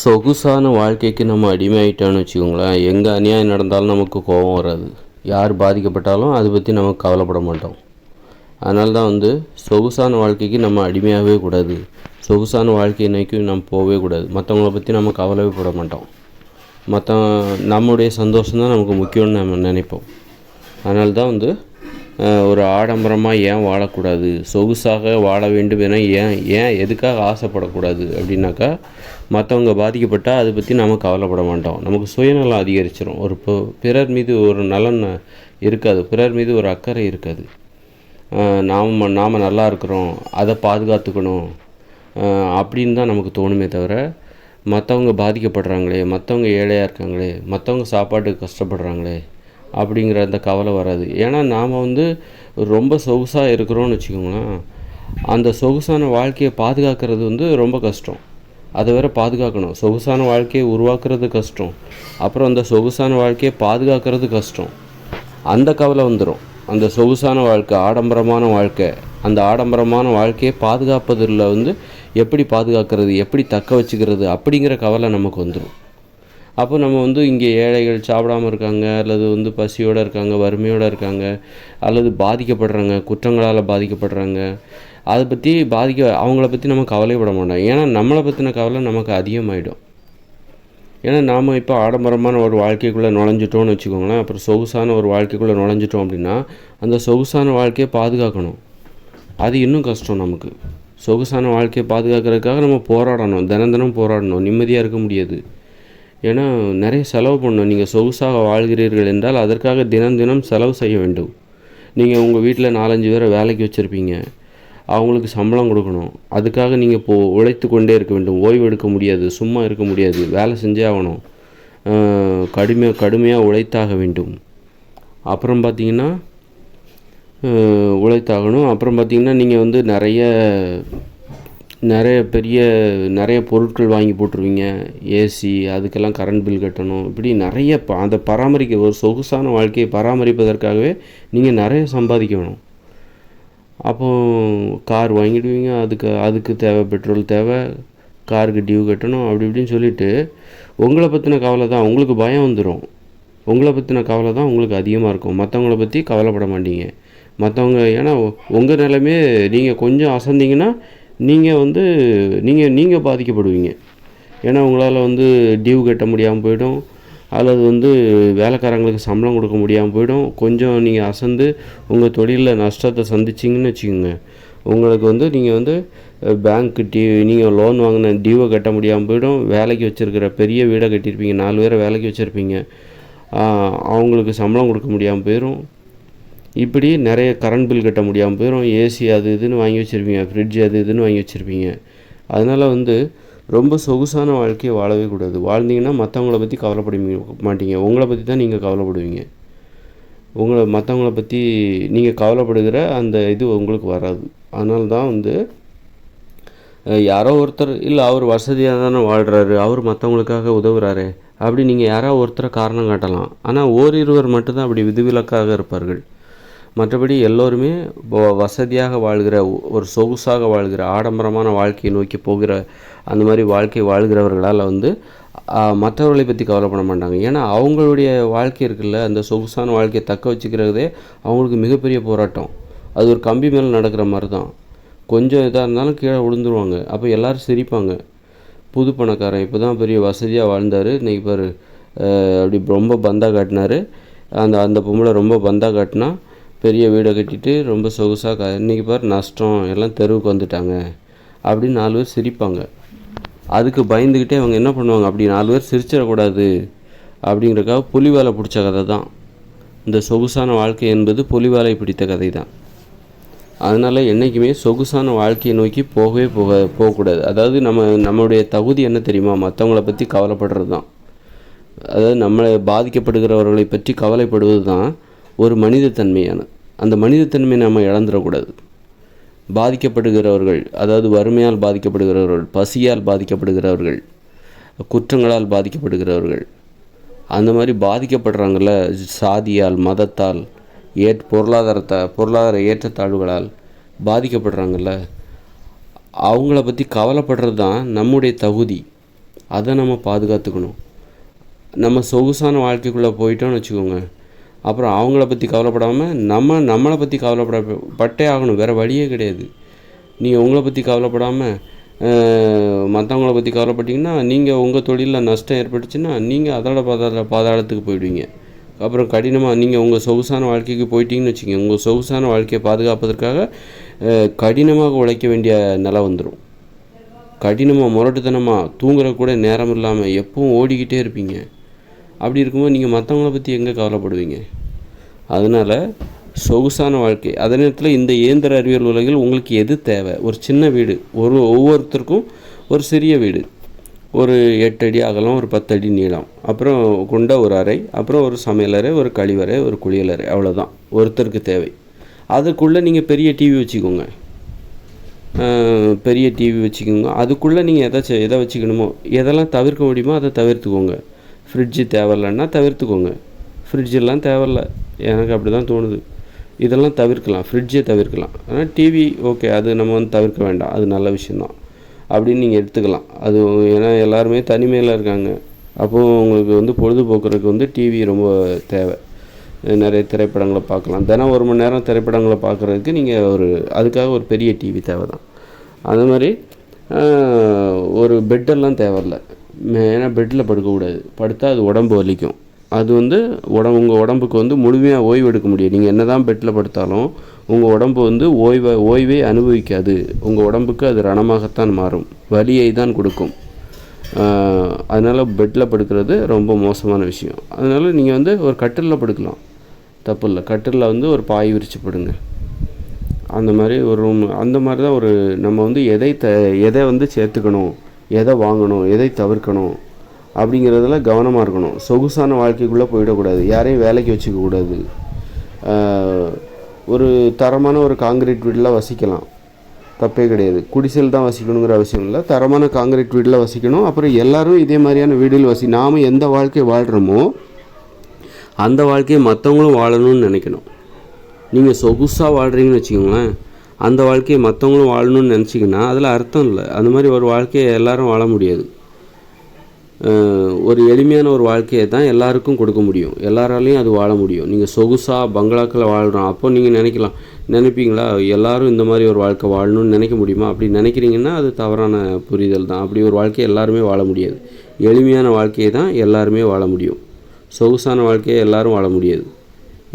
சொகுசான வாழ்க்கைக்கு நம்ம அடிமையாயிட்டோன்னு வச்சுக்கோங்களேன். எங்கே அநியாயம் நடந்தாலும் நமக்கு கோபம் வராது. யார் பாதிக்கப்பட்டாலும் அதை பற்றி நம்ம கவலைப்பட மாட்டோம். அதனால தான் சொகுசான வாழ்க்கைக்கு நம்ம அடிமையாகவே கூடாது. சொகுசான வாழ்க்கையை நோக்கி நம்ம போகவே கூடாது. மற்றவங்கள பற்றி நம்ம கவலைவே பட மாட்டோம். நம்முடைய சந்தோஷம் தான் நமக்கு முக்கியம்னு நம்ம நினைப்போம். அதனால தான் ஒரு ஆடம்பரமாக ஏன் வாழக்கூடாது, சொகுசாக வாழ வேண்டும் என ஏன் எதுக்காக ஆசைப்படக்கூடாது அப்படின்னாக்கா, மற்றவங்க பாதிக்கப்பட்டால் அதை பற்றி நம்ம கவலைப்பட மாட்டோம். நமக்கு சுயநலம் அதிகரிச்சிடும். பிறர் மீது ஒரு நலன் இருக்காது, பிறர் மீது ஒரு அக்கறை இருக்காது. நாம் நல்லா இருக்கிறோம், அதை பாதுகாத்துக்கணும் அப்படின்னு தான் நமக்கு தோணுமே தவிர, மற்றவங்க பாதிக்கப்படுறாங்களே, மற்றவங்க ஏழையாக இருக்காங்களே, மற்றவங்க சாப்பாட்டுக்கு கஷ்டப்படுறாங்களே அப்படிங்கிற அந்த கவலை வராது. ஏன்னா நாம் ரொம்ப சொகுசாக இருக்கிறோன்னு வச்சுக்கோங்களேன். அந்த சொகுசான வாழ்க்கையை பாதுகாக்கிறது ரொம்ப கஷ்டம். அதை வேற பாதுகாக்கணும். சொகுசான வாழ்க்கையை உருவாக்குறது கஷ்டம், அப்புறம் அந்த சொகுசான வாழ்க்கையை பாதுகாக்கிறது கஷ்டம். அந்த கவலை வந்துடும். அந்த சொகுசான வாழ்க்கை, ஆடம்பரமான வாழ்க்கை, அந்த ஆடம்பரமான வாழ்க்கையை பாதுகாப்பதில் எப்படி பாதுகாக்கிறது, எப்படி தக்க வச்சுக்கிறது அப்படிங்கிற கவலை நமக்கு வந்துடும். அப்போ நம்ம இங்கே ஏழைகள் சாப்பிடாமல் இருக்காங்க, அல்லது பசியோடு இருக்காங்க, வறுமையோடு இருக்காங்க, அல்லது பாதிக்கப்படுறாங்க, குற்றங்களால் பாதிக்கப்படுறாங்க, அதை பற்றி அவங்கள பற்றி நம்ம கவலைப்பட மாட்டோம். ஏன்னா நம்மளை பற்றின கவலை நமக்கு அதிகமாகிடும். ஏன்னா நாம் இப்போ ஆடம்பரமான ஒரு வாழ்க்கைக்குள்ளே நுழைஞ்சிட்டோன்னு வச்சுக்கோங்களேன். அப்புறம் சொகுசான ஒரு வாழ்க்கைக்குள்ளே நுழைஞ்சிட்டோம் அப்படின்னா, அந்த சொகுசான வாழ்க்கையை பாதுகாக்கணும். அது இன்னும் கஷ்டம் நமக்கு. சொகுசான வாழ்க்கையை பாதுகாக்கிறதுக்காக நம்ம போராடணும், தினம் போராடணும். நிம்மதியாக இருக்க முடியாது. ஏன்னா நிறைய செலவு பண்ணணும். நீங்கள் சொகுசாக வாழ்கிறீர்கள் என்றால் அதற்காக தினம் செலவு செய்ய வேண்டும். நீங்கள் உங்கள் வீட்டில் 4-5 பேரை வேலைக்கு வச்சுருப்பீங்க, அவங்களுக்கு சம்பளம் கொடுக்கணும். அதுக்காக நீங்கள் உழைத்து கொண்டே இருக்க வேண்டும். ஓய்வு எடுக்க முடியாது, சும்மா இருக்க முடியாது, வேலை செஞ்சே ஆகணும். கடுமையாக உழைத்தாக வேண்டும். அப்புறம் பார்த்திங்கன்னா உழைத்தாகணும். அப்புறம் பார்த்திங்கன்னா நீங்கள் நிறைய பொருட்கள் வாங்கி போட்டுருவீங்க. ஏசி, அதுக்கெல்லாம் கரண்ட் பில் கட்டணும். இப்படி நிறைய அந்த ஒரு சொகுசான வாழ்க்கையை பராமரிப்பதற்காகவே நீங்கள் நிறைய சம்பாதிக்கணும். அப்போ கார் வாங்கிடுவீங்க, அதுக்கு தேவை, பெட்ரோல் தேவை, காருக்கு டியூ கட்டணும், அப்படி இப்படின்னு சொல்லிவிட்டு உங்களை பற்றின கவலை தான் உங்களுக்கு பயம் வந்துடும். உங்களை பற்றின கவலை தான் உங்களுக்கு அதிகமாக இருக்கும். மற்றவங்கள பற்றி கவலைப்பட மாட்டீங்க. மற்றவங்க ஏன்னா உங்கள் நிலைமே நீங்கள் கொஞ்சம் அசந்திங்கன்னா நீங்கள் பாதிக்கப்படுவீங்க. ஏன்னா உங்களால் டியூ கட்ட முடியாமல் போயிடும், அல்லது வேலைக்காரங்களுக்கு சம்பளம் கொடுக்க முடியாமல் போயிடும். கொஞ்சம் நீங்கள் அசந்து உங்கள் தொழிலில் நஷ்டத்தை சந்திச்சிங்கன்னு வச்சுக்கோங்க, உங்களுக்கு நீங்கள் பேங்க்கு நீங்கள் லோன் வாங்கின டியூவை கட்ட முடியாமல் போயிடும். வேலைக்கு வச்சுருக்கிற பெரிய வீடை கட்டியிருப்பீங்க, 4 பேரை வேலைக்கு வச்சுருப்பீங்க, அவங்களுக்கு சம்பளம் கொடுக்க முடியாமல் போயிடும். இப்படி நிறைய கரண்ட் பில் கட்ட முடியாமல் போயிடும். ஏசி அது இதுன்னு வாங்கி வச்சுருப்பீங்க, ஃப்ரிட்ஜ் அது இதுன்னு வாங்கி வச்சுருப்பீங்க. அதனால் ரொம்ப சொகுசான வாழ்க்கையை வாழவே கூடாது. வாழ்ந்தீங்கன்னா மற்றவங்கள பற்றி கவலைப்பட மாட்டீங்க, உங்களை பற்றி தான் நீங்கள் கவலைப்படுவீங்க. மற்றவங்கள பற்றி நீங்கள் கவலைப்படுகிற அந்த இது உங்களுக்கு வராது. அதனால தான் யாரோ ஒருத்தர், இல்லை அவர் வசதியாக தானே வாழ்கிறாரு, அவர் மற்றவங்களுக்காக உதவுறாரு அப்படி நீங்கள் யாரோ ஒருத்தரை காரணம் காட்டலாம். ஆனால் ஓரிருவர் மட்டும்தான் அப்படி விதிவிலக்காக இருப்பார்கள். மற்றபடி எல்லோருமே வசதியாக வாழ்கிற, ஒரு சொகுசாக வாழ்கிற, ஆடம்பரமான வாழ்க்கையை நோக்கி போகிற அந்த மாதிரி வாழ்க்கை வாழ்கிறவர்களால் மற்றவர்களை பற்றி கவலைப்பட மாட்டாங்க. ஏன்னா அவங்களுடைய வாழ்க்கை இருக்குல்ல, அந்த சொகுசான வாழ்க்கையை தக்க வச்சுக்கிறதே அவங்களுக்கு மிகப்பெரிய போராட்டம். அது ஒரு கம்பி மேலே நடக்கிற மாதிரி தான். கொஞ்சம் இதாக இருந்தாலும் கீழே விழுந்துருவாங்க. அப்போ எல்லோரும் சிரிப்பாங்க. புது பணக்காரன் இப்போ தான் பெரிய வசதியாக வாழ்ந்தார், இன்றைக்கி பாரு அப்படி ரொம்ப பந்தாக காட்டினார், அந்த பொம்பளை ரொம்ப பந்தாக காட்டினா, பெரிய வீடை கட்டிட்டு ரொம்ப சொகுசாக இன்றைக்கி பாரு நஷ்டம், எல்லாம் தெருவுக்கு வந்துட்டாங்க அப்படின்னு 4 பேர் சிரிப்பாங்க. அதுக்கு பயந்துக்கிட்டே அவங்க என்ன பண்ணுவாங்க, அப்படி 4 பேர் சிரிச்சிடக்கூடாது அப்படிங்கிறக்காக புலி வேலை பிடிச்ச கதை தான் இந்த சொகுசான வாழ்க்கை என்பது. புலி வேலை பிடித்த கதை தான். அதனால் என்றைக்குமே சொகுசான வாழ்க்கையை நோக்கி போகக்கூடாது. அதாவது நம்மளுடைய தகுதி என்ன தெரியுமா, மற்றவங்கள பற்றி கவலைப்படுறது தான். அதாவது நம்மளை பாதிக்கப்படுகிறவர்களை பற்றி கவலைப்படுவது தான் ஒரு மனிதத்தன்மையான. அந்த மனிதத்தன்மையை நம்ம இழந்துடக்கூடாது. பாதிக்கப்படுகிறவர்கள், அதாவது வறுமையால் பாதிக்கப்படுகிறவர்கள், பசியால் பாதிக்கப்படுகிறவர்கள், குற்றங்களால் பாதிக்கப்படுகிறவர்கள், அந்த மாதிரி பாதிக்கப்படுறாங்கள்ல, சாதியால், மதத்தால், பொருளாதார ஏற்றத்தாழ்வுகளால் பாதிக்கப்படுறாங்கள்ல, அவங்கள பற்றி கவலைப்படுறது தான் நம்முடைய தகுதி. அதை நம்ம பாதுகாத்துக்கணும். நம்ம சொகுசான வாழ்க்கைக்குள்ளே போயிட்டோம்னு வச்சுக்கோங்க, அப்புறம் அவங்கள பற்றி கவலைப்படாமல் நம்மளை பற்றி கவலைப்பட்டே ஆகணும். வேறு வழியே கிடையாது. நீங்கள் உங்களை பற்றி கவலைப்படாமல் மற்றவங்கள பற்றி கவலைப்பட்டிங்கன்னா, நீங்கள் உங்கள் தொழிலில் நஷ்டம் ஏற்பட்டுச்சுன்னா நீங்கள் அதோட பாதாளத்துக்கு போயிடுவீங்க. அப்புறம் கடினமாக நீங்கள் உங்கள் சொகுசான வாழ்க்கைக்கு போயிட்டீங்கன்னு வச்சுக்கோங்க, உங்கள் சொகுசான வாழ்க்கையை பாதுகாப்பதற்காக கடினமாக உழைக்க வேண்டிய நிலை வந்துடும். கடினமாக முரட்டுத்தனமாக தூங்குற கூட நேரம் இல்லாமல் எப்பவும் ஓடிக்கிட்டே இருப்பீங்க. அப்படி இருக்கும்போது நீங்கள் மற்றவங்கள பற்றி எங்கே கவலைப்படுவீங்க? அதனால் சொகுசான வாழ்க்கை, அதே நேரத்தில் இந்த இயந்திர அறிவியல் உலகில் உங்களுக்கு எது தேவை? ஒரு சின்ன வீடு, ஒவ்வொருத்தருக்கும் ஒரு சிறிய வீடு, ஒரு 8 அடி அகலம், ஒரு 10 அடி நீளம், அப்புறம் கொண்ட ஒரு அறை, அப்புறம் ஒரு சமையலறை, ஒரு கழிவறை, ஒரு குளியலறை, அவ்வளோதான் ஒருத்தருக்கு தேவை. அதுக்குள்ளே நீங்கள் பெரிய டிவி வச்சுக்கோங்க, அதுக்குள்ளே நீங்கள் எதை வச்சுக்கணுமோ, எதெல்லாம் தவிர்க்க முடியுமோ அதை தவிர்த்துக்கோங்க. ஃப்ரிட்ஜு தேவையில்லைன்னா தவிர்த்துக்கோங்க. ஃப்ரிட்ஜெல்லாம் தேவையில்ல, எனக்கு அப்படி தான் தோணுது. இதெல்லாம் தவிர்க்கலாம், ஃப்ரிட்ஜை தவிர்க்கலாம். ஆனால் டிவி ஓகே, அது நம்ம தவிர்க்க வேண்டாம், அது நல்ல விஷயந்தான் அப்படின்னு நீங்கள் எடுத்துக்கலாம். அது ஏன்னா எல்லாருமே தனிமையில் இருக்காங்க. அப்போது உங்களுக்கு பொழுதுபோக்குறதுக்கு டிவி ரொம்ப தேவை. நிறைய திரைப்படங்களை பார்க்கலாம். தினம் 1 மணி நேரம் திரைப்படங்களை பார்க்குறதுக்கு நீங்கள் அதுக்காக ஒரு பெரிய டிவி தேவை தான். அது மாதிரி ஒரு பெட்டெல்லாம் தேவையில்லை. ஏன்னா பெட்டில் படுக்கக்கூடாது, படுத்தா அது உடம்பு வலிக்கும். அது உங்கள் உடம்புக்கு முழுமையாக ஓய்வு எடுக்க முடியும். நீங்கள் என்ன தான் பெட்டில் படுத்தாலும் உங்கள் உடம்பு ஓய்வை அனுபவிக்காது. உங்கள் உடம்புக்கு அது ரணமாகத்தான் மாறும், வலியை தான் கொடுக்கும். அதனால் பெட்டில் படுக்கிறது ரொம்ப மோசமான விஷயம். அதனால் நீங்கள் ஒரு கட்டிலில் படுக்கலாம், தப்பு இல்லை. கட்டிலில் ஒரு பாய் விரித்து படுங்க. அந்த மாதிரி ஒரு ரூம், அந்த மாதிரி தான் நம்ம எதை சேர்த்துக்கணும், எதை வாங்கணும், எதை தவிர்க்கணும் அப்படிங்கிறதுல கவனமாக இருக்கணும். சொகுசான வாழ்க்கைக்குள்ளே போயிடக்கூடாது, யாரையும் வேலைக்கு வச்சுக்கக்கூடாது. ஒரு தரமான ஒரு காங்கிரீட் வீட்டில் வசிக்கலாம், தப்பே கிடையாது. குடிசையில் தான் வசிக்கணுங்கிற அவசியம் இல்லை, தரமான காங்கிரீட் வீட்டில் வசிக்கணும். அப்புறம் எல்லோரும் இதே மாதிரியான வீடில் நாம் எந்த வாழ்க்கை வாழ்கிறோமோ அந்த வாழ்க்கையை மற்றவங்களும் வாழணும்னு நினைக்கணும். நீங்கள் சொகுசாக வாழ்கிறீங்கன்னு வச்சுக்கோங்களேன், அந்த வாழ்க்கையை மற்றவங்களும் வாழணும்னு நினச்சிங்கன்னா அதில் அர்த்தம் இல்லை. அந்த மாதிரி ஒரு வாழ்க்கையை எல்லோரும் வாழ முடியாது. ஒரு எளிமையான ஒரு வாழ்க்கையை தான் எல்லாருக்கும் கொடுக்க முடியும், எல்லாராலையும் அது வாழ முடியும். நீங்கள் சொகுசாக பங்களாக்களில் வாழ்கிறோம், அப்போ நீங்கள் நினைப்பீங்களா எல்லோரும் இந்த மாதிரி ஒரு வாழ்க்கை வாழணும்னு நினைக்க முடியுமா? அப்படி நினைக்கிறீங்கன்னா அது தவறான புரிதல் தான். அப்படி ஒரு வாழ்க்கையை எல்லாருமே வாழ முடியாது. எளிமையான வாழ்க்கையை தான் எல்லாருமே வாழ முடியும், சொகுசான வாழ்க்கையை எல்லோரும் வாழ முடியாது.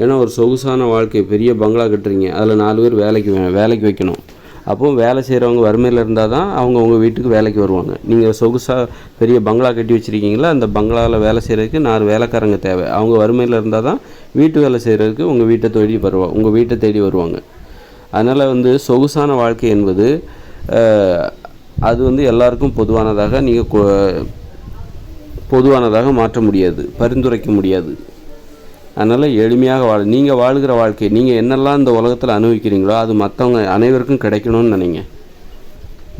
ஏன்னா ஒரு சொகுசான வாழ்க்கை, பெரிய பங்களா கட்டுறீங்க, அதில் 4 பேர் வேலைக்கு வைக்கணும். அப்போது வேலை செய்கிறவங்க வறுமையில் இருந்தால் தான் அவங்க உங்கள் வீட்டுக்கு வேலைக்கு வருவாங்க. நீங்கள் சொகுசாக பெரிய பங்களா கட்டி வச்சுருக்கீங்களா, அந்த பங்களாவில் வேலை செய்கிறதுக்கு 4 வேலைக்காரங்க தேவை. அவங்க வறுமையில் இருந்தால் தான் வீட்டு வேலை செய்கிறதுக்கு உங்கள் வீட்டை தேடி வருவாங்க. அதனால் சொகுசான வாழ்க்கை என்பது அது எல்லாருக்கும் பொதுவானதாக மாற்ற முடியாது, பரிந்துரைக்க முடியாது. அதனால் எளிமையாக நீங்கள் வாழ்கிற வாழ்க்கை, நீங்கள் என்னெல்லாம் இந்த உலகத்தில் அனுபவிக்கிறீங்களோ அது மற்றவங்க அனைவருக்கும் கிடைக்கணும்னு நினைங்க.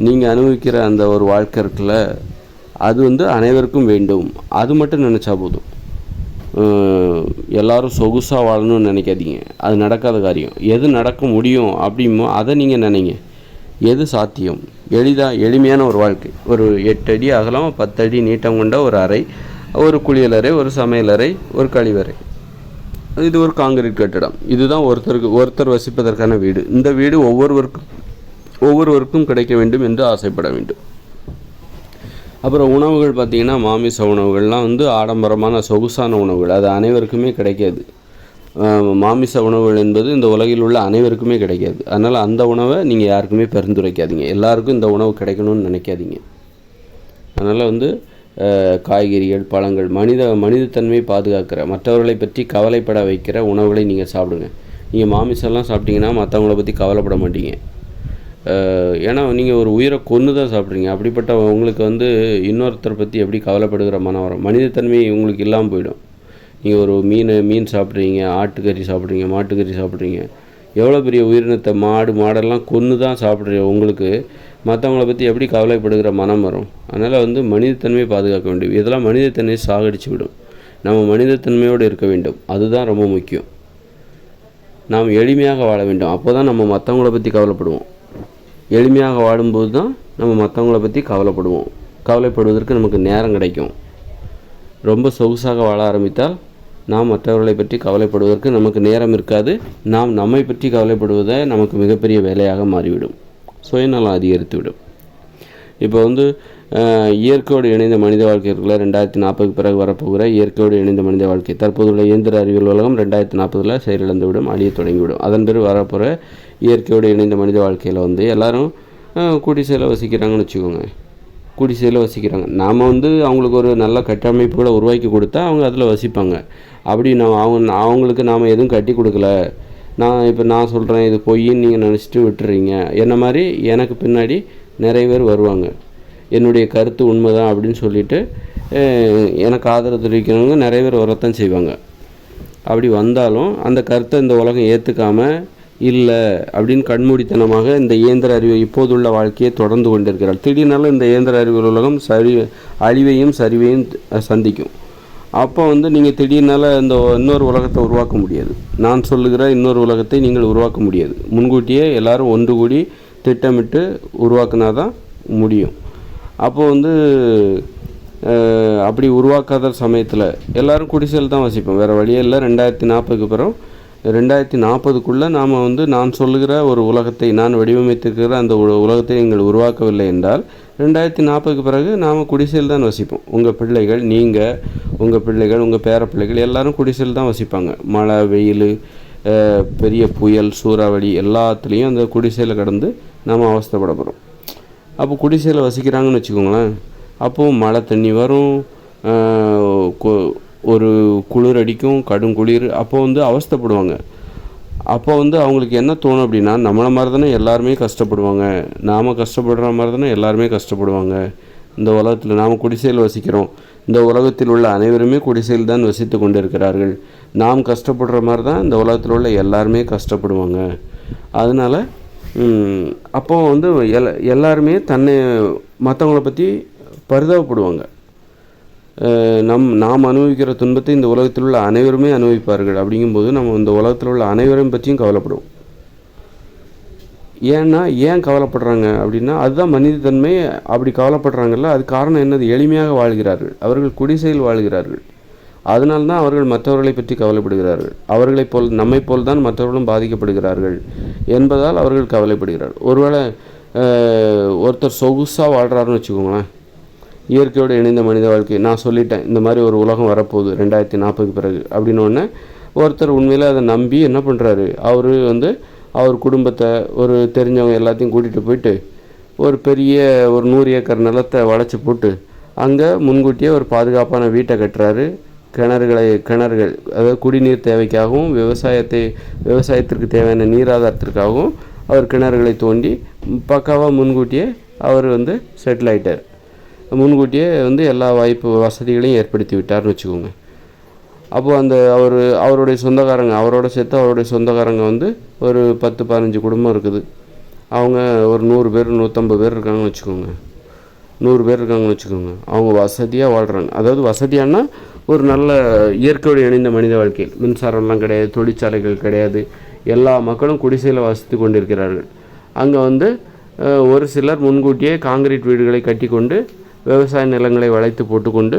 நீங்கள் அனுபவிக்கிற அந்த ஒரு வாழ்க்கை இருக்குல்ல, அது அனைவருக்கும் வேண்டும், அது மட்டும் நினச்சா போதும். எல்லோரும் சொகுசாக வாழணும்னு நினைக்காதீங்க, அது நடக்காத காரியம். எது நடக்க முடியும் அப்படிமோ அதை நீங்கள் நினைங்க. எது சாத்தியம், எளிமையான ஒரு வாழ்க்கை, ஒரு 8 அடி அகலம், 10 அடி நீட்டம் கொண்ட ஒரு அறை, ஒரு குளியலறை, ஒரு சமையலறை, ஒரு கழிவறை, இது ஒரு காங்கிரீட் கட்டிடம். இதுதான் ஒருத்தர் வசிப்பதற்கான வீடு. இந்த வீடு ஒவ்வொருவருக்கும் கிடைக்க வேண்டும் என்று ஆசைப்பட வேண்டும். அப்புறம் உணவுகள் பார்த்திங்கன்னா, மாமிச உணவுகள்லாம் ஆடம்பரமான சொகுசான உணவுகள், அது அனைவருக்குமே கிடைக்காது. மாமிச உணவுகள் என்பது இந்த உலகில் உள்ள அனைவருக்குமே கிடைக்காது. அதனால் அந்த உணவை நீங்கள் யாருக்குமே பரிந்துரைக்காதீங்க. எல்லாருக்கும் இந்த உணவு கிடைக்கணும்னு நினைக்காதீங்க. அதனால் காய்கறிகள், பழங்கள், மனிதத்தன்மையை பாதுகாக்கிற, மற்றவர்களை பற்றி கவலைப்பட வைக்கிற உணவுகளை நீங்கள் சாப்பிடுங்க. நீங்கள் மாமிசம்லாம் சாப்பிட்டீங்கன்னா மற்றவங்கள பற்றி கவலைப்பட மாட்டீங்க. ஏன்னா நீங்கள் ஒரு உயிரை கொன்று தான் சாப்பிட்றீங்க. அப்படிப்பட்ட உங்களுக்கு இன்னொருத்தரை பற்றி எப்படி கவலைப்படுகிற மனம் வரும்? மனிதத்தன்மை உங்களுக்கு இல்லாமல் போயிடும். நீங்கள் ஒரு மீன் சாப்பிட்றீங்க, ஆட்டுக்கறி சாப்பிட்றீங்க, மாட்டுக்கறி சாப்பிட்றீங்க, எவ்வளோ பெரிய உயிரினத்தை மாடெல்லாம் கொன்று தான் சாப்பிட்றீங்க. உங்களுக்கு மற்றவங்கள பற்றி எப்படி கவலைப்படுகிற மனம் வரும்? அதனால் மனிதத்தன்மையை பாதுகாக்க வேண்டும். இதெல்லாம் மனிதத்தன்மையை சாகடிச்சு விடும். நம்ம மனிதத்தன்மையோடு இருக்க வேண்டும், அதுதான் ரொம்ப முக்கியம். நாம் எளிமையாக வாழ வேண்டும், அப்போ தான் நம்ம மற்றவங்கள பற்றி கவலைப்படுவோம். எளிமையாக வாழும்போது தான் நம்ம மற்றவங்கள பற்றி கவலைப்படுவோம். கவலைப்படுவதற்கு நமக்கு நேரம் கிடைக்கும். ரொம்ப சொகுசாக வாழ ஆரம்பித்தால் நாம் மற்றவர்களை பற்றி கவலைப்படுவதற்கு நமக்கு நேரம் இருக்காது. நாம் நம்மை பற்றி கவலைப்படுவதை நமக்கு மிகப்பெரிய வேலையாக மாறிவிடும். சுயநலம் அதிகரித்துவிடும். இப்போ இயற்கையோடு இணைந்த மனித வாழ்க்கை இருக்குல்ல, 2040க்கு பிறகு வரப்போகிற இயற்கையோடு இணைந்த மனித வாழ்க்கை, தற்போதுள்ள இயந்திர அறிவியல் உலகம் 2040 செயலிழந்துவிடும், அழிய தொடங்கிவிடும். அதன் பிறகு வரப்போகிற இயற்கையோடு இணைந்த மனித வாழ்க்கையில் எல்லோரும் குடிசையில் வசிக்கிறாங்கன்னு வச்சுக்கோங்க. குடிசையில் வசிக்கிறாங்க. நாம் அவங்களுக்கு ஒரு நல்ல கட்டமைப்புகளை உருவாக்கி கொடுத்தா அவங்க அதில் வசிப்பாங்க. அப்படி அவங்களுக்கு நாம் எதுவும் கட்டி கொடுக்கல, நான் சொல்கிறேன் இது பொய்ன்னு நீங்கள் நினச்சிட்டு விட்டுறீங்க, என்ன மாதிரி எனக்கு பின்னாடி நிறைய பேர் வருவாங்க, என்னுடைய கருத்து உண்மைதான் அப்படின்னு சொல்லிட்டு எனக்கு ஆதரவு தெரிவிக்கிறவங்க நிறைய பேர் வரத்தான் செய்வாங்க. அப்படி வந்தாலும் அந்த கருத்தை இந்த உலகம் ஏற்றுக்காமல் இல்லை அப்படின்னு கண்மூடித்தனமாக இந்த இயந்திர அறிவு இப்போதுள்ள வாழ்க்கையை தொடர்ந்து கொண்டிருக்கிறார். திடீர்னால இந்த இயந்திர அறிவியல் உலகம் அழிவையும் சரிவையும் சந்திக்கும். அப்போ நீங்கள் திடீர்னால இந்த இன்னொரு உலகத்தை உருவாக்க முடியாது. நான் சொல்லுகிற இன்னொரு உலகத்தை நீங்கள் உருவாக்க முடியாது. முன்கூட்டியே எல்லோரும் ஒன்று கூடி திட்டமிட்டு உருவாக்குனா தான் முடியும். அப்போது அப்படி உருவாக்காத சமயத்தில் எல்லோரும் குடிசையில் தான் வசிப்போம், வேறு வழியே இல்லை. 2040க்கு பிறகு 2040க்குள்ளே நாம் நான் சொல்லுகிற ஒரு உலகத்தை, நான் வடிவமைத்திருக்கிற அந்த உலகத்தை நீங்கள் உருவாக்கவில்லை என்றால் 2040க்கு பிறகு நாம் குடிசையில் தான் வசிப்போம். உங்கள் பிள்ளைகள், நீங்கள், உங்கள் பிள்ளைகள், உங்கள் பேர பிள்ளைகள் எல்லோரும் குடிசையில் தான் வசிப்பாங்க. மழை, வெயில், பெரிய புயல், சூறாவளி எல்லாத்துலேயும் அந்த குடிசையில் கடந்து நாம் அவஸ்தைப்பட போகிறோம். அப்போ குடிசையில் வசிக்கிறாங்கன்னு வச்சுக்கோங்களேன். அப்போது மழை தண்ணி வரும், ஒரு குளிர் அடிக்கும், கடும் குளிர். அப்போ அவஸ்தைப்படுவாங்க. அப்போ அவங்களுக்கு என்ன தோணும் அப்படின்னா, நம்மளை மாதிரி தானே எல்லாருமே கஷ்டப்படுவாங்க, நாம் கஷ்டப்படுற மாதிரி தானே எல்லாருமே கஷ்டப்படுவாங்க. இந்த உலகத்தில் நாம் குடிசையில் வசிக்கிறோம், இந்த உலகத்தில் உள்ள அனைவருமே குடிசையில் தான் வசித்து கொண்டு இருக்கிறார்கள். நாம் கஷ்டப்படுற மாதிரி தான் இந்த உலகத்தில் உள்ள எல்லாருமே கஷ்டப்படுவாங்க. அதனால் அப்போது எல்லாருமே மற்றவங்கள பற்றி பரிதாபப்படுவாங்க. நாம் அனுபவிக்கிற துன்பத்தை இந்த உலகத்தில் உள்ள அனைவருமே அனுபவிப்பார்கள். அப்படிங்கும்போது நம்ம இந்த உலகத்தில் உள்ள அனைவரையும் பற்றியும் கவலைப்படுவோம். ஏன் கவலைப்படுறாங்க அப்படின்னா, அதுதான் மனிதத்தன்மை. அப்படி கவலைப்படுறாங்கல்ல, அது காரணம் என்னது? எளிமையாக வாழ்கிறார்கள், அவர்கள் குடிசையில் வாழ்கிறார்கள். அதனால்தான் அவர்கள் மற்றவர்களை பற்றி கவலைப்படுகிறார்கள். அவர்களைப் போல், நம்மை போல் தான் மற்றவர்களும் பாதிக்கப்படுகிறார்கள் என்பதால் அவர்கள் கவலைப்படுகிறார்கள். ஒருவேளை ஒருத்தர் சொகுசாக வாழ்கிறாருன்னு வச்சுக்கோங்களேன், இயற்கையோடு இணைந்த மனித வாழ்க்கை, நான் சொல்லிட்டேன் இந்த மாதிரி ஒரு உலகம் வரப்போகுது 2040க்கு பிறகு அப்படின்னோடனே, ஒருத்தர் உண்மையில் அதை நம்பி என்ன பண்ணுறாரு, அவர் குடும்பத்தை, ஒரு தெரிஞ்சவங்க எல்லாத்தையும் கூட்டிகிட்டு போயிட்டு ஒரு பெரிய 100 ஏக்கர் நிலத்தை வளைச்சி போட்டு அங்கே முன்கூட்டியே ஒரு பாதுகாப்பான வீட்டை கட்டுறாரு. கிணறுகள், அதாவது குடிநீர் தேவைக்காகவும் விவசாயத்திற்கு தேவையான நீராதாரத்திற்காகவும் அவர் கிணறுகளை தோண்டி பக்காவாக முன்கூட்டியே அவர் செட்டில் ஆகிட்டார். முன்கூட்டியே எல்லா வசதிகளையும் ஏற்படுத்தி விட்டார்னு வச்சுக்கோங்க. அப்போது அவருடைய சொந்தக்காரங்க, அவரோட சேர்த்து அவருடைய சொந்தக்காரங்க ஒரு 10-15 குடும்பம் இருக்குது. அவங்க ஒரு 100 பேர் 150 பேர் இருக்காங்கன்னு வச்சுக்கோங்க. 100 பேர் இருக்காங்கன்னு வச்சுக்கோங்க. அவங்க வசதியாக வாழ்கிறாங்க. அதாவது வசதியானா ஒரு நல்ல இயற்கையோடு இணைந்த மனித வாழ்க்கையில் மின்சாரம்லாம் கிடையாது, தொழிற்சாலைகள் கிடையாது, எல்லா மக்களும் குடிசையில் வசித்து கொண்டிருக்கிறார்கள். அங்கே ஒரு சிலர் முன்கூட்டியே காங்கிரீட் வீடுகளை கட்டி கொண்டு விவசாய நிலங்களை வளைத்து போட்டுக்கொண்டு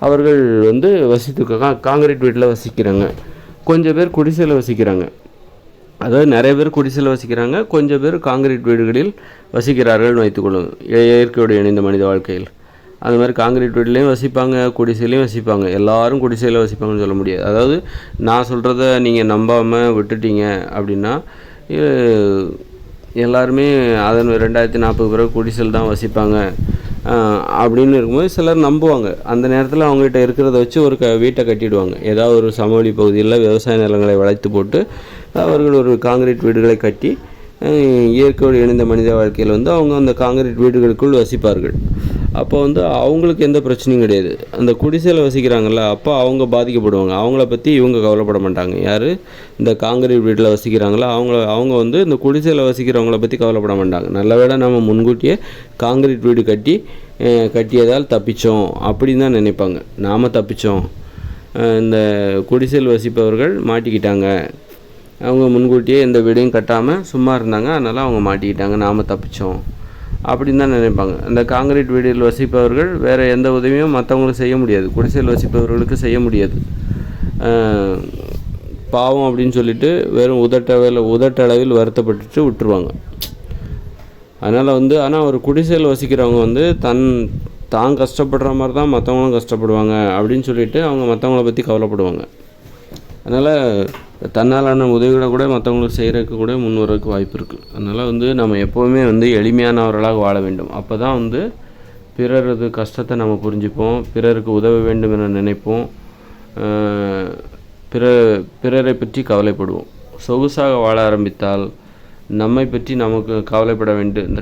அவர்கள் காங்கிரீட் வீட்டில் வசிக்கிறாங்க. கொஞ்சம் பேர் குடிசையில் வசிக்கிறாங்க. அதாவது நிறைய பேர் குடிசையில் வசிக்கிறாங்க, கொஞ்சம் பேர் காங்கிரீட் வீடுகளில் வசிக்கிறார்கள் வைத்துக்கொள்ளும். இயற்கையோடு இணைந்த மனித வாழ்க்கையில் அந்த மாதிரி காங்கிரீட் வீட்லேயும் வசிப்பாங்க, குடிசையிலையும் வசிப்பாங்க. எல்லாரும் குடிசையில் வசிப்பாங்கன்னு சொல்ல முடியாது. அதாவது நான் சொல்கிறத நீங்கள் நம்பாமல் விட்டுட்டீங்க அப்படின்னா, எல்லாருமே 2040 பிறகு குடிசையில் தான் வசிப்பாங்க அப்படின்னு இருக்கும்போது சிலர் நம்புவாங்க. அந்த நேரத்தில் அவங்ககிட்ட இருக்கிறத வச்சு ஒரு வீட்டை கட்டிடுவாங்க. ஏதாவது ஒரு சமவெளி பகுதியில் விவசாய நிலங்களை வளைத்து போட்டு அவர்கள் ஒரு காங்கிரீட் வீடுகளை கட்டி இயற்கையோடு இணைந்த மனித வாழ்க்கையில் அவங்க அந்த காங்கிரீட் வீடுகளுக்குள் வசிப்பார்கள். அப்போ அவங்களுக்கு எந்த பிரச்சனையும் கிடையாது. அந்த குடிசையில் வசிக்கிறாங்கள்ல, அப்போ அவங்க பாதிக்கப்படுவாங்க. அவங்கள பற்றி இவங்க கவலைப்பட மாட்டாங்க. யார் இந்த காங்கிரீட் வீட்டில் வசிக்கிறாங்களோ அவங்க இந்த குடிசையில் வசிக்கிறவங்கள பற்றி கவலைப்பட மாட்டாங்க. நல்ல வேளை நம்ம முன்கூட்டியே காங்கிரீட் வீடு கட்டியதால் தப்பித்தோம் அப்படின்னு தான் நினைப்பாங்க. நாம் தப்பித்தோம், இந்த குடிசையில் வசிப்பவர்கள் மாட்டிக்கிட்டாங்க, அவங்க முன்கூட்டியே எந்த வீடையும் கட்டாமல் சும்மா இருந்தாங்க, அதனால் அவங்க மாட்டிக்கிட்டாங்க, நாம் தப்பித்தோம் அப்படின்னு தான் நினைப்பாங்க. அந்த காங்கிரீட் வீடில் வசிப்பவர்கள் வேறு எந்த உதவியும் மற்றவங்களுக்கு செய்ய முடியாது, குடிசையில் வசிப்பவர்களுக்கு செய்ய முடியாது. பாவம் அப்படின்னு சொல்லிட்டு வெறும் உதட்டளவில் வருத்தப்பட்டுட்டு விட்டுருவாங்க. அதனால் ஆனால் ஒரு குடிசையில் வசிக்கிறவங்க தான் கஷ்டப்படுற மாதிரி தான் மற்றவங்களும் கஷ்டப்படுவாங்க அப்படின்னு சொல்லிட்டு அவங்க மற்றவங்கள பற்றி கவலைப்படுவாங்க. அதனால் தன்னாலான உதவிகளை கூட மற்றவங்களுக்கு செய்கிறதுக்கு கூட முன் வரதுக்கு வாய்ப்பு இருக்குது. அதனால் நம்ம எப்போவுமே எளிமையானவர்களாக வாழ வேண்டும். அப்போ தான் பிறரது கஷ்டத்தை நம்ம புரிஞ்சுப்போம், பிறருக்கு உதவ வேண்டும் என நினைப்போம், பிறரை பற்றி கவலைப்படுவோம். சொகுசாக வாழ ஆரம்பித்தால் நம்மை பற்றி நமக்கு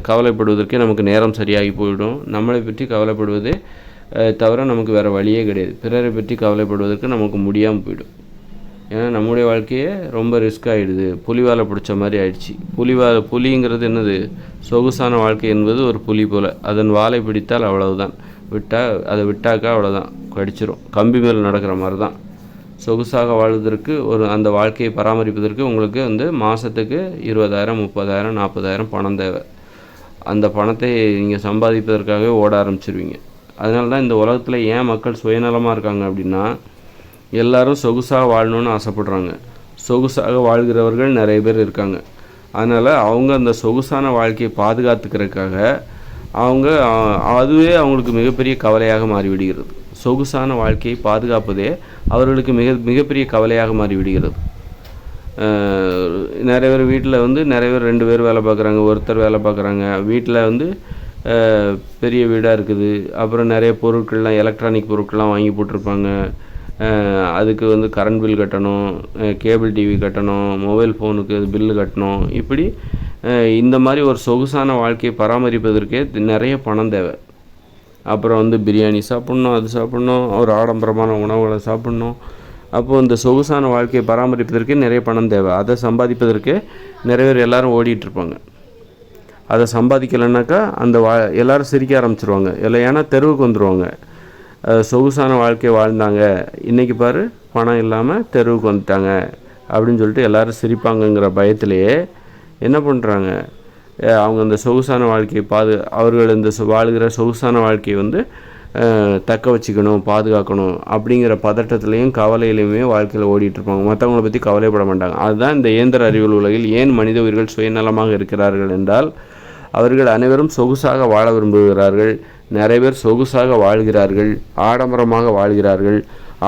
கவலைப்படுவதற்கே நமக்கு நேரம் சரியாகி போயிடும். நம்மளை பற்றி கவலைப்படுவதே தவிர நமக்கு வேறு வழியே கிடையாது. பிறரை பற்றி கவலைப்படுவதற்கு நமக்கு முடியாமல் போயிடும். ஏன்னா நம்முடைய வாழ்க்கையே ரொம்ப ரிஸ்க் ஆகிடுது, புலிவாலை பிடிச்ச மாதிரி ஆயிடுச்சு. புலிங்கிறது என்னது? சொகுசான வாழ்க்கை என்பது ஒரு புலி போல். அதன் வாலை பிடித்தால் அவ்வளவுதான், விட்டாக்கா அவ்வளோதான், கடிச்சிரும். கம்பி மேல் நடக்கிற மாதிரி தான். சொகுசாக வாழ்வதற்கு அந்த வாழ்க்கையை பராமரிப்பதற்கு உங்களுக்கு மாதத்துக்கு 20,000 30,000 40,000 பணம் தேவை. அந்த பணத்தை நீங்கள் சம்பாதிப்பதற்காகவே ஓட ஆரம்பிச்சிருவீங்க. அதனால தான் இந்த உலகத்தில் ஏன் மக்கள் சுயநலமாக இருக்காங்க அப்படின்னா, எல்லாரும் சொகுசாக வாழணும்னு ஆசைப்படுறாங்க. சொகுசாக வாழ்கிறவர்கள் நிறைய பேர் இருக்காங்க. அதனால் அவங்க அந்த சொகுசான வாழ்க்கையை பாதுகாத்துக்கிறதுக்காக அதுவே அவங்களுக்கு மிகப்பெரிய கவலையாக மாறிவிடுகிறது. சொகுசான வாழ்க்கையை பாதுகாப்பதே அவர்களுக்கு மிகப்பெரிய கவலையாக மாறிவிடுகிறது. நிறைய பேர் வீட்டில் நிறைய பேர் 2 பேர் வேலை பார்க்குறாங்க, ஒருத்தர் வேலை பார்க்குறாங்க. வீட்டில் பெரிய வீடாக இருக்குது. அப்புறம் நிறைய பொருட்கள்லாம், எலக்ட்ரானிக் பொருட்கள்லாம் வாங்கி போட்டிருப்பாங்க. அதுக்கு கரண்ட் பில் கட்டணும், கேபிள் டிவி கட்டணும், மொபைல் ஃபோனுக்கு பில்லு கட்டணும். இப்படி இந்த மாதிரி ஒரு சொகுசான வாழ்க்கையை பராமரிப்பதற்கே நிறைய பணம் தேவை. அப்புறம் பிரியாணி சாப்பிட்ணும், அது சாப்பிட்ணும், ஒரு ஆடம்பரமான உணவுகளை சாப்பிட்ணும். அப்போது இந்த சொகுசான வாழ்க்கையை பராமரிப்பதற்கே நிறைய பணம் தேவை. அதை சம்பாதிப்பதற்கு நிறைய பேர் எல்லோரும் ஓடிட்டுருப்பாங்க. அதை சம்பாதிக்கலைன்னாக்கா எல்லோரும் சிரிக்க ஆரம்பிச்சிருவாங்க. ஏன்னா தெருவுக்கு வந்துடுவாங்க. சொகுசான வாழ்க்கையை வாழ்ந்தாங்க, இன்றைக்கி பாரு பணம் இல்லாமல் தெருவுக்கு வந்துட்டாங்க அப்படின்னு சொல்லிட்டு எல்லோரும் சிரிப்பாங்கங்கிற பயத்திலேயே என்ன பண்ணுறாங்க, அவங்க அந்த சொகுசான வாழ்க்கையை அவர்கள் இந்த வாழ்கிற சொகுசான வாழ்க்கையை தக்க வச்சுக்கணும், பாதுகாக்கணும் அப்படிங்கிற பதட்டத்துலேயும் கவலையிலையுமே வாழ்க்கையில் ஓடிட்டுருப்பாங்க. மற்றவங்களை பற்றி கவலைப்பட மாட்டாங்க. அதுதான் இந்த இயந்திர அறிவியல் உலகில் ஏன் மனித உயிர்கள் சுயநலமாக இருக்கிறார்கள் என்றால், அவர்கள் அனைவரும் சொகுசாக வாழ விரும்புகிறார்கள். நிறைய பேர் சொகுசாக வாழ்கிறார்கள், ஆடம்பரமாக வாழ்கிறார்கள்.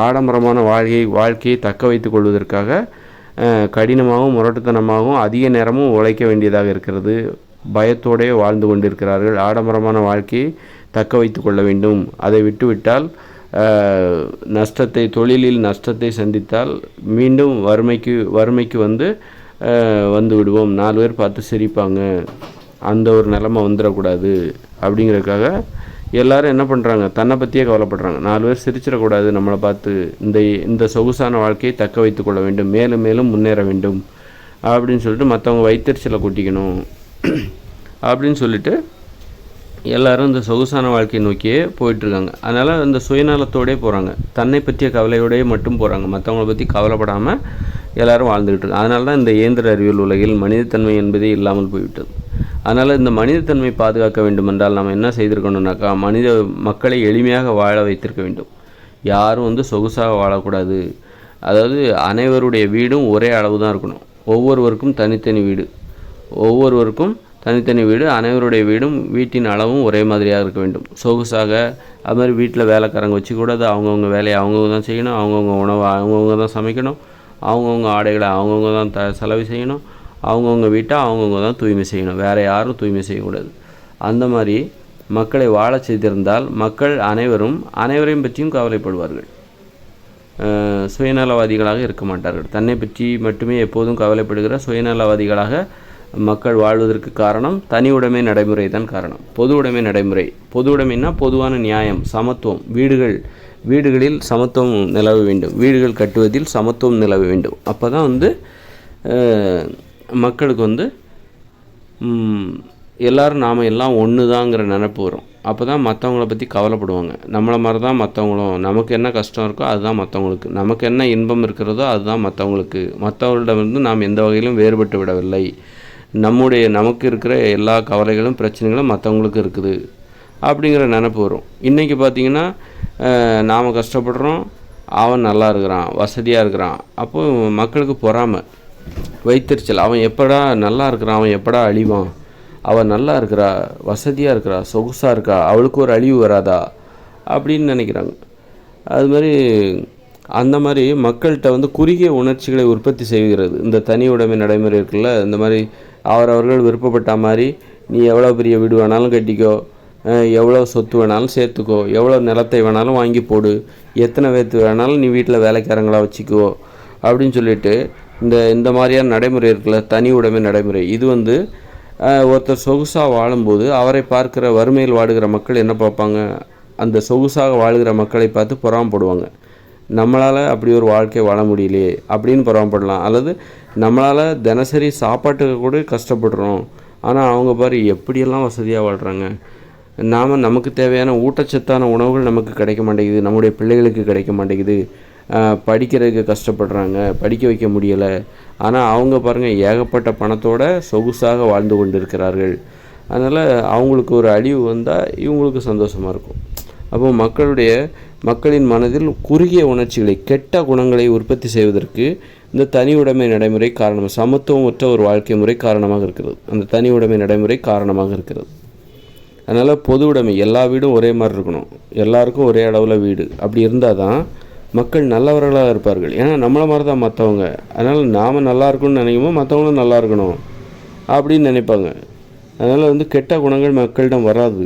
ஆடம்பரமான வாழ்க்கையை தக்க வைத்து கொள்வதற்காக கடினமாகவும் முரட்டுத்தனமாகவும் அதிக நேரமும் உழைக்க வேண்டியதாக இருக்கிறது. பயத்தோடே வாழ்ந்து கொண்டிருக்கிறார்கள். ஆடம்பரமான வாழ்க்கையை தக்க வைத்து கொள்ள வேண்டும். அதை விட்டுவிட்டால் தொழிலில் நஷ்டத்தை சந்தித்தால் மீண்டும் வறுமைக்கு வந்து விடுவோம். 4 பேர் பார்த்து சிரிப்பாங்க. அந்த ஒரு நிலைமை வந்துடக்கூடாது அப்படிங்கிறதுக்காக எல்லோரும் என்ன பண்ணுறாங்க, தன்னை பற்றியே கவலைப்படுறாங்க. 4 பேர் சிரிச்சிடக்கூடாது நம்மளை பார்த்து, இந்த சொகுசான வாழ்க்கையை தக்க வைத்து கொள்ள வேண்டும், மேலும் மேலும் முன்னேற வேண்டும் அப்படின்னு சொல்லிட்டு மற்றவங்க வயிற்றுச்சலை கொட்டிக்கணும் அப்படின்னு சொல்லிட்டு எல்லோரும் இந்த சொகுசான வாழ்க்கையை நோக்கியே போயிட்டுருக்காங்க. அதனால் இந்த சுயநலத்தோடே போகிறாங்க, தன்னை பற்றிய கவலையோடய மட்டும் போகிறாங்க. மற்றவங்களை பற்றி கவலைப்படாமல் எல்லோரும் வாழ்ந்துக்கிட்டு இருக்காங்க. அதனால தான் இந்த இயந்திர அறிவியல் உலகில் மனிதத்தன்மை என்பதே இல்லாமல் போய்விட்டது. அதனால் இந்த மனிதத்தன்மை பாதுகாக்க வேண்டுமென்றால் நாம் என்ன செய்திருக்கணும்னாக்கா, மக்களை எளிமையாக வாழ வைத்திருக்க வேண்டும். யாரும் சொகுசாக வாழக்கூடாது. அதாவது அனைவருடைய வீடும் ஒரே அளவு தான் இருக்கணும். ஒவ்வொருவருக்கும் தனித்தனி வீடு, அனைவருடைய வீட்டின் அளவும் ஒரே மாதிரியாக இருக்க வேண்டும். சொகுசாக அது மாதிரி வீட்டில் வேலைக்காரங்க வச்சுக்கூடாது. அவங்கவுங்க வேலையை அவங்கவுங்க தான் செய்யணும், அவங்கவுங்க உணவை அவங்கவுங்க தான் சமைக்கணும், அவங்கவுங்க ஆடைகளை அவங்கவுங்க தான் செலவு செய்யணும், அவங்கவுங்க வீட்டை அவங்கவுங்க தான் தூய்மை செய்யணும், வேறு யாரும் தூய்மை செய்யக்கூடாது. அந்த மாதிரி மக்களை வாழ செய்திருந்தால் மக்கள் அனைவரையும் பற்றியும் கவலைப்படுவார்கள். சுயநலவாதிகளாக இருக்க மாட்டார்கள். தன்னை பற்றி மட்டுமே எப்போதும் கவலைப்படுகிற சுயநலவாதிகளாக மக்கள் வாழ்வதற்கு காரணம் தனி உடைமை நடைமுறை தான் காரணம். பொது உடைமை நடைமுறை, பொது உடைமைன்னா பொதுவான நியாயம், சமத்துவம். வீடுகளில் சமத்துவம் நிலவ வேண்டும். வீடுகள் கட்டுவதில் சமத்துவம் நிலவ வேண்டும். அப்போ தான் மக்களுக்கு எல்லோரும் நாம் எல்லாம் ஒன்று தாங்கிற நினைப்பு வரும். அப்போ தான் மற்றவங்கள பற்றி கவலைப்படுவாங்க. நம்மளை மாதிரி தான் மற்றவங்களும், நமக்கு என்ன கஷ்டம் இருக்கோ அதுதான் மற்றவங்களுக்கு, நமக்கு என்ன இன்பம் இருக்கிறதோ அதுதான் மற்றவங்களுக்கு, மற்றவர்களிடமிருந்து நாம் எந்த வகையிலும் வேறுபட்டு விடவில்லை, நமக்கு இருக்கிற எல்லா கவலைகளும் பிரச்சனைகளும் மற்றவங்களுக்கு இருக்குது அப்படிங்கிற நினப்பு வரும். இன்றைக்கி பார்த்திங்கன்னா நாம் கஷ்டப்படுறோம், அவன் நல்லா இருக்கிறான், வசதியாக இருக்கிறான். அப்போது மக்களுக்கு பொறாமை, வைத்தறிச்சல். அவன் எப்படா நல்லா இருக்கிறான், அவன் எப்படா அழிவான், அவள் நல்லா இருக்கிறா, வசதியாக இருக்கிறா, சொகுசாக இருக்கா, அவளுக்கு ஒரு அழிவு வராதா அப்படின்னு நினைக்கிறாங்க. அது மாதிரி அந்த மாதிரி மக்கள்கிட்ட குறுகிய உணர்ச்சிகளை உற்பத்தி செய்கிறது இந்த தனி உடைமை நடைமுறை இருக்குல்ல. இந்த மாதிரி அவரவர்கள் விருப்பப்பட்ட மாதிரி நீ எவ்வளோ பெரிய வீடு வேணாலும் கட்டிக்கோ, எவ்வளோ சொத்து வேணாலும் சேர்த்துக்கோ, எவ்வளோ நிலத்தை வேணாலும் வாங்கி போடு, எத்தனை பேர்த்து வேணாலும் நீ வீட்டில் வேலைக்காரங்களாக வச்சுக்கோ அப்படின்னு சொல்லிட்டு இந்த மாதிரியான நடைமுறை இருக்குல்ல, தனி உடைமை நடைமுறை. இது ஒருத்தர் சொகுசாக வாழும்போது அவரை பார்க்குற வறுமையில் வாடுகிற மக்கள் என்ன பார்ப்பாங்க, அந்த சொகுசாக வாழ்கிற மக்களை பார்த்து பொறாமப்படுவாங்க. நம்மளால் அப்படி ஒரு வாழ்க்கை வாழ முடியலையே அப்படின்னு பொறாமப்படலாம். அல்லது நம்மளால் தினசரி சாப்பாட்டுக்கு கூட கஷ்டப்படுறோம், ஆனால் அவங்க பாரு எப்படியெல்லாம் வசதியாக வாழ்கிறாங்க, நமக்கு தேவையான ஊட்டச்சத்தான உணவுகள் நமக்கு கிடைக்க மாட்டேங்குது, நம்முடைய பிள்ளைகளுக்கு கிடைக்க மாட்டேங்குது, படிக்கிறதுக்கு கஷ்டப்படுறாங்க, படிக்க வைக்க முடியலை, ஆனால் அவங்க பாருங்கள் ஏகப்பட்ட பணத்தோடு சொகுசாக வாழ்ந்து கொண்டு இருக்கிறார்கள். அதனால் அவங்களுக்கு ஒரு அழிவு வந்தால் இவங்களுக்கு சந்தோஷமாக இருக்கும். அப்போ மக்களின் மனதில் குறுகிய உணர்ச்சிகளை, கெட்ட குணங்களை உற்பத்தி செய்வதற்கு இந்த தனி உடைமை நடைமுறை காரணம், சமத்துவமற்ற ஒரு வாழ்க்கை முறை காரணமாக இருக்கிறது. அந்த தனி உடைமை நடைமுறை காரணமாக இருக்கிறது. அதனால் பொது உடைமை, எல்லா வீடும் ஒரே மாதிரி இருக்கணும், எல்லாருக்கும் ஒரே அளவில் வீடு, அப்படி இருந்தால் தான் மக்கள் நல்லவர்களாக இருப்பார்கள். ஏன்னா நம்மளை மாதிரி தான் மற்றவங்க, அதனால் நாம் நல்லா இருக்கணும்னு நினைக்கும்போது மற்றவங்களும் நல்லா இருக்கணும் அப்படின்னு நினைப்பாங்க. அதனால் கெட்ட குணங்கள் மக்களிடம் வராது,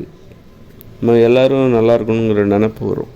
எல்லோரும் நல்லா இருக்கணுங்கிற நினைப்பு வரும்.